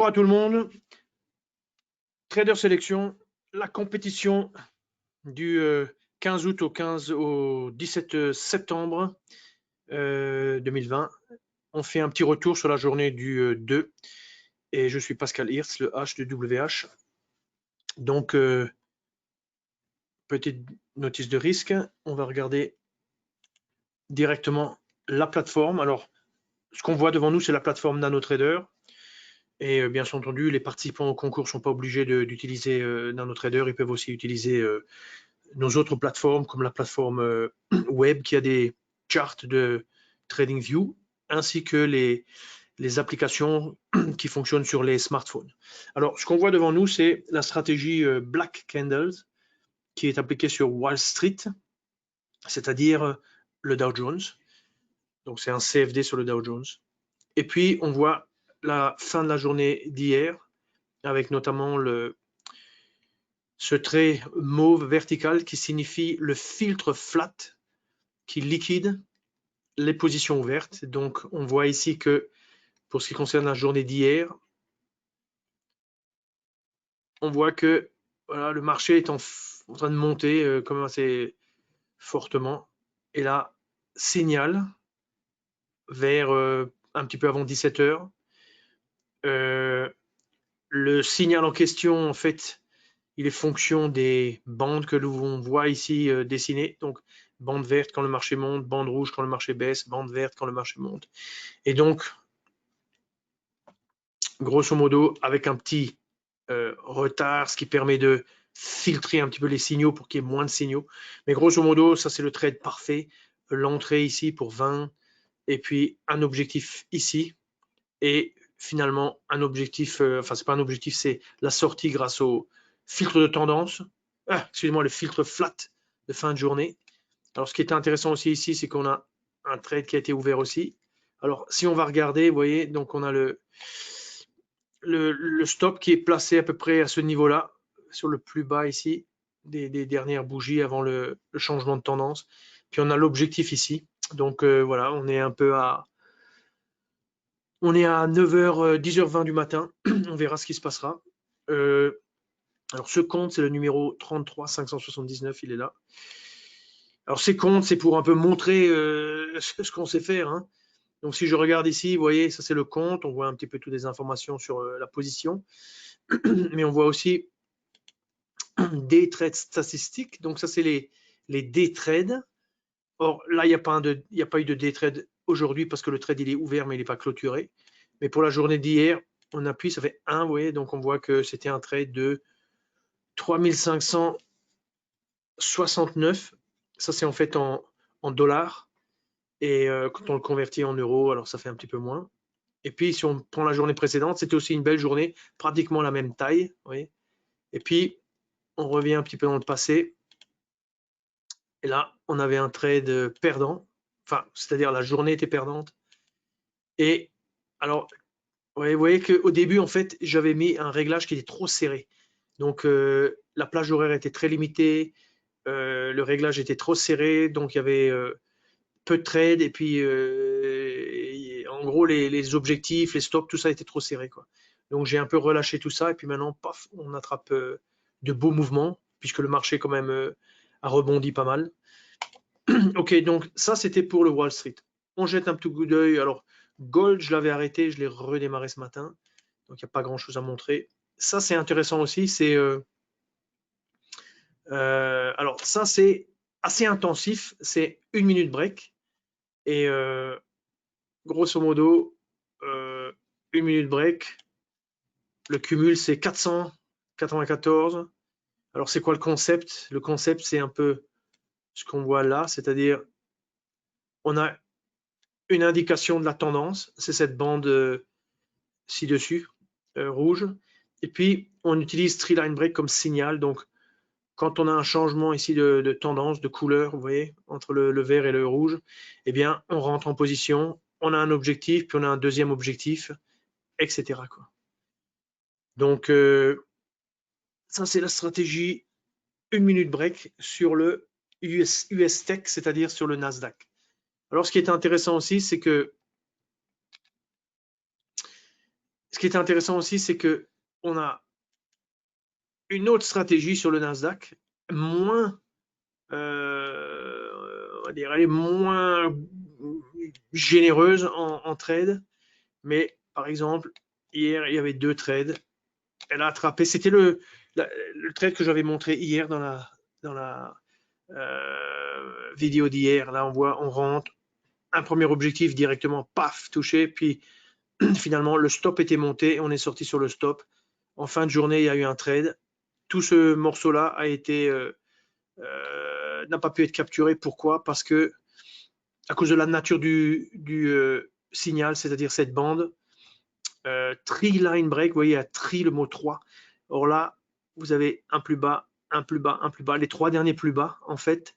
Bonjour à tout le monde. Trader Sélection, la compétition du 15 août au 17 septembre 2020. On fait un petit retour sur la journée du 2 et je suis Pascal Hirtz, le H de WH. Donc, petite notice de risque, on va regarder directement la plateforme. Alors, ce qu'on voit devant nous, c'est la plateforme NanoTrader. Et bien entendu, les participants au concours ne sont pas obligés d'utiliser NanoTrader. Ils peuvent aussi utiliser nos autres plateformes, comme la plateforme web qui a des charts de TradingView, ainsi que les applications qui fonctionnent sur les smartphones. Alors, ce qu'on voit devant nous, c'est la stratégie Black Candles qui est appliquée sur Wall Street, c'est-à-dire le Dow Jones. Donc, c'est un CFD sur le Dow Jones. Et puis, on voit la fin de la journée d'hier, avec notamment ce trait mauve vertical qui signifie le filtre flat qui liquide les positions ouvertes. Donc, on voit ici que pour ce qui concerne la journée d'hier, on voit que voilà, le marché est en train de monter quand même assez fortement. Et là, signal vers un petit peu avant 17 heures. Le signal en question, en fait, il est fonction des bandes que l'on voit ici dessinées. Donc, bande verte quand le marché monte, bande rouge quand le marché baisse, bande verte quand le marché monte. Et donc, grosso modo, avec un petit retard, ce qui permet de filtrer un petit peu les signaux pour qu'il y ait moins de signaux. Mais grosso modo, ça c'est le trade parfait. L'entrée ici pour 20, et puis un objectif ici, et finalement un objectif, enfin c'est pas un objectif, c'est la sortie grâce au filtre de tendance, excusez-moi, le filtre flat de fin de journée. Alors ce qui est intéressant aussi ici, c'est qu'on a un trade qui a été ouvert aussi. Alors si on va regarder, vous voyez, donc on a le stop qui est placé à peu près à ce niveau-là, sur le plus bas ici, des dernières bougies avant le changement de tendance. Puis on a l'objectif ici. Donc voilà, on est un peu à... On est à 9h, 10h20 du matin. On verra ce qui se passera. Alors ce compte, c'est le numéro 33 579, il est là. Alors ces comptes, c'est pour un peu montrer ce qu'on sait faire, hein. Donc si je regarde ici, vous voyez, ça c'est le compte. On voit un petit peu toutes les informations sur la position. Mais on voit aussi day trade statistiques. Donc ça, c'est les day trades. Or, là, il n'y a pas eu de day trade aujourd'hui parce que le trade, il est ouvert, mais il n'est pas clôturé. Mais pour la journée d'hier, on appuie, ça fait 1, vous voyez, donc on voit que c'était un trade de 3569. Ça, c'est en fait en dollars. Et quand on le convertit en euros, alors ça fait un petit peu moins. Et puis, si on prend la journée précédente, c'était aussi une belle journée, pratiquement la même taille. Vous voyez. Et puis, on revient un petit peu dans le passé. Et là, on avait un trade perdant. Enfin, c'est-à-dire la journée était perdante. Et alors, vous voyez qu'au début, en fait, j'avais mis un réglage qui était trop serré. Donc, la plage horaire était très limitée. Le réglage était trop serré. Donc, il y avait peu de trades. Et puis, en gros, les objectifs, les stops, tout ça était trop serré, quoi. Donc, j'ai un peu relâché tout ça. Et puis maintenant, paf, on attrape de beaux mouvements, puisque le marché, quand même, a rebondi pas mal. Ok, donc ça, c'était pour le Wall Street. On jette un petit coup d'œil. Alors, Gold, je l'avais arrêté, je l'ai redémarré ce matin. Donc, il n'y a pas grand-chose à montrer. Ça, c'est intéressant aussi. C'est alors, ça, c'est assez intensif. C'est 1 minute break. Et grosso modo, 1 minute break. Le cumul, c'est 494. Alors, c'est quoi le concept? Le concept, c'est un peu ce qu'on voit là, c'est-à-dire on a une indication de la tendance, c'est cette bande ci-dessus, rouge. Et puis, on utilise Tree Line Break comme signal. Donc, quand on a un changement ici de tendance, de couleur, vous voyez, entre le vert et le rouge, eh bien, on rentre en position, on a un objectif, puis on a un deuxième objectif, etc., quoi. Donc, ça, c'est la stratégie 1 minute break sur le US Tech, c'est-à-dire sur le Nasdaq. Alors, ce qui est intéressant aussi, c'est que ce qui est intéressant aussi, c'est que on a une autre stratégie sur le Nasdaq, moins, on va dire, elle est moins généreuse en trade, mais par exemple, hier, il y avait 2 trades. Elle a attrapé, c'était le trade que j'avais montré hier dans la vidéo d'hier. Là, on rentre, un premier objectif directement, paf, touché, puis finalement, le stop était monté et on est sorti sur le stop. En fin de journée, il y a eu un trade. Tout ce morceau-là a été n'a pas pu être capturé. Pourquoi? Parce que à cause de la nature du signal, c'est-à-dire cette bande, tree line break, vous voyez, il y a tree le mot 3. Or là, vous avez un plus bas, un plus bas, un plus bas. Les 3 derniers plus bas, en fait,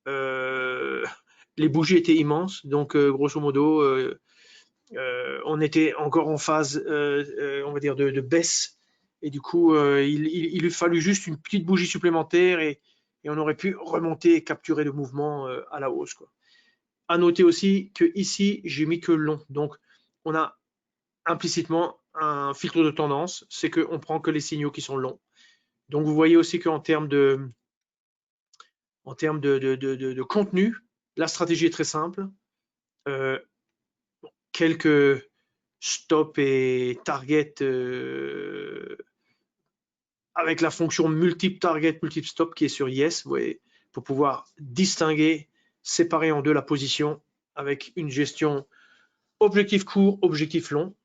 les bougies étaient immenses. Donc, grosso modo, on était encore en phase, on va dire, de baisse. Et du coup, il lui fallut juste une petite bougie supplémentaire et on aurait pu remonter et capturer le mouvement à la hausse, quoi. À noter aussi que ici, j'ai mis que long. Donc, on a implicitement un filtre de tendance, c'est qu'on prend que les signaux qui sont longs. Donc, vous voyez aussi qu'en termes de contenu, la stratégie est très simple. Quelques stop et target avec la fonction multiple target, multiple stop qui est sur yes, vous voyez, pour pouvoir distinguer, séparer en deux la position avec une gestion objectif court, objectif long,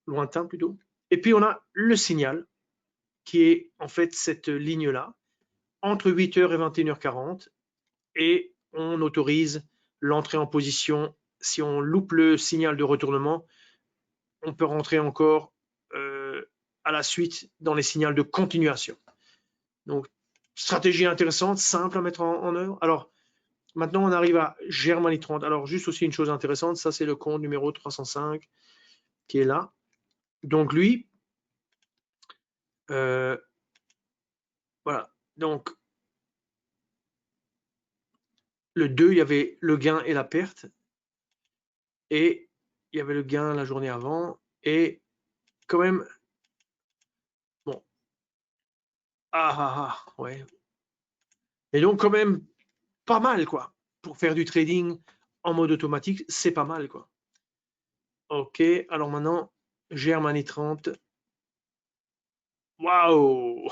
lointain plutôt. Et puis on a le signal qui est en fait cette ligne-là entre 8h et 21h40 et on autorise l'entrée en position. Si on loupe le signal de retournement, on peut rentrer encore à la suite dans les signaux de continuation. Donc, stratégie intéressante, simple à mettre en œuvre. Alors, maintenant, on arrive à Germany 30. Alors, juste aussi une chose intéressante, ça, c'est le compte numéro 305 qui est là. Donc, lui, voilà. Donc, le 2, il y avait le gain et la perte. Et il y avait le gain la journée avant. Et quand même, bon. Ouais. Et donc, quand même, pas mal, quoi. Pour faire du trading en mode automatique, c'est pas mal, quoi. Ok, alors maintenant, Germany 30. Waouh!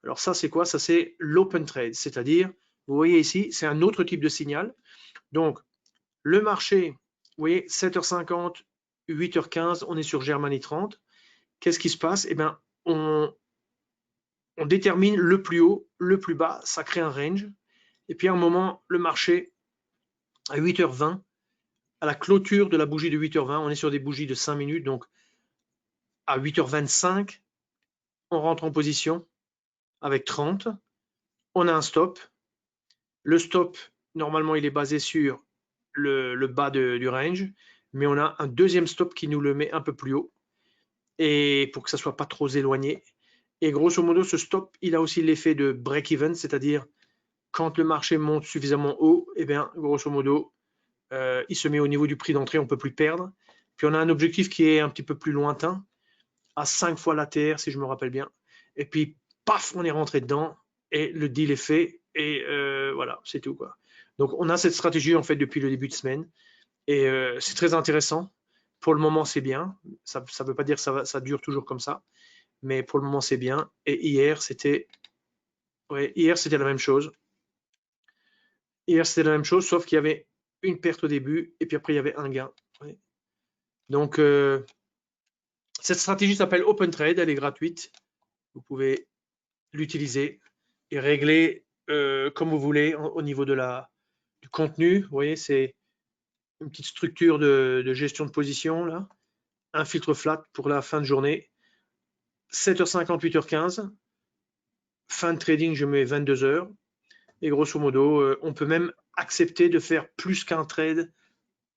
Alors ça, c'est quoi? Ça, c'est l'open trade, c'est-à-dire, vous voyez ici, c'est un autre type de signal. Donc, le marché, vous voyez, 7h50, 8h15, on est sur Germany 30. Qu'est-ce qui se passe? Eh bien, on détermine le plus haut, le plus bas, ça crée un range. Et puis à un moment, le marché, à 8h20, à la clôture de la bougie de 8h20, on est sur des bougies de 5 minutes, donc à 8h25, on rentre en position avec 30, on a un stop. Le stop, normalement, il est basé sur le bas du range, mais on a un deuxième stop qui nous le met un peu plus haut, et pour que ça ne soit pas trop éloigné. Et grosso modo, ce stop, il a aussi l'effet de break-even, c'est-à-dire quand le marché monte suffisamment haut, et bien, grosso modo, il se met au niveau du prix d'entrée, on ne peut plus perdre. Puis on a un objectif qui est un petit peu plus lointain, à 5 fois la terre, si je me rappelle bien. Et puis, paf, on est rentré dedans et le deal est fait. Et voilà, c'est tout, quoi. Donc, on a cette stratégie, en fait, depuis le début de semaine. Et c'est très intéressant. Pour le moment, c'est bien. Ça ne veut pas dire que ça dure toujours comme ça. Mais pour le moment, c'est bien. Et hier, c'était la même chose. Hier, c'était la même chose, sauf qu'il y avait une perte au début et puis après, il y avait un gain. Ouais. Donc, cette stratégie s'appelle Open Trade. Elle est gratuite. Vous pouvez l'utiliser et régler comme vous voulez au niveau du contenu. Vous voyez, c'est une petite structure de gestion de position là. Un filtre flat pour la fin de journée. 7h50, 8h15. Fin de trading, je mets 22h. Et grosso modo, on peut même accepter de faire plus qu'un trade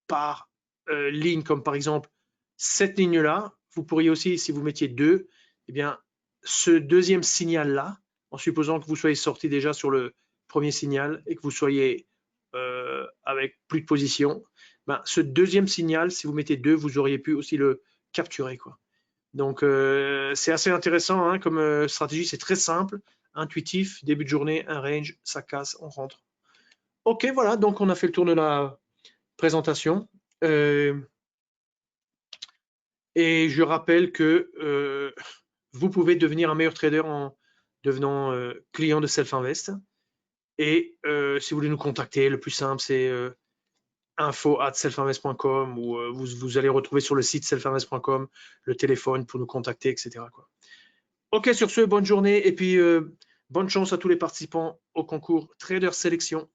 par ligne, comme par exemple cette ligne-là. Vous pourriez aussi, si vous mettiez 2, eh bien, ce deuxième signal-là, en supposant que vous soyez sorti déjà sur le premier signal et que vous soyez avec plus de position, ben, ce deuxième signal, si vous mettez 2, vous auriez pu aussi le capturer, quoi. Donc, c'est assez intéressant hein, comme stratégie. C'est très simple, intuitif. Début de journée, un range, ça casse, on rentre. OK, voilà. Donc, on a fait le tour de la présentation. Et je rappelle que vous pouvez devenir un meilleur trader en devenant client de Self-Invest. Et si vous voulez nous contacter, le plus simple, c'est info@selfinvest.com ou vous allez retrouver sur le site selfinvest.com le téléphone pour nous contacter, etc. quoi. OK, sur ce, bonne journée et puis bonne chance à tous les participants au concours Trader Sélection.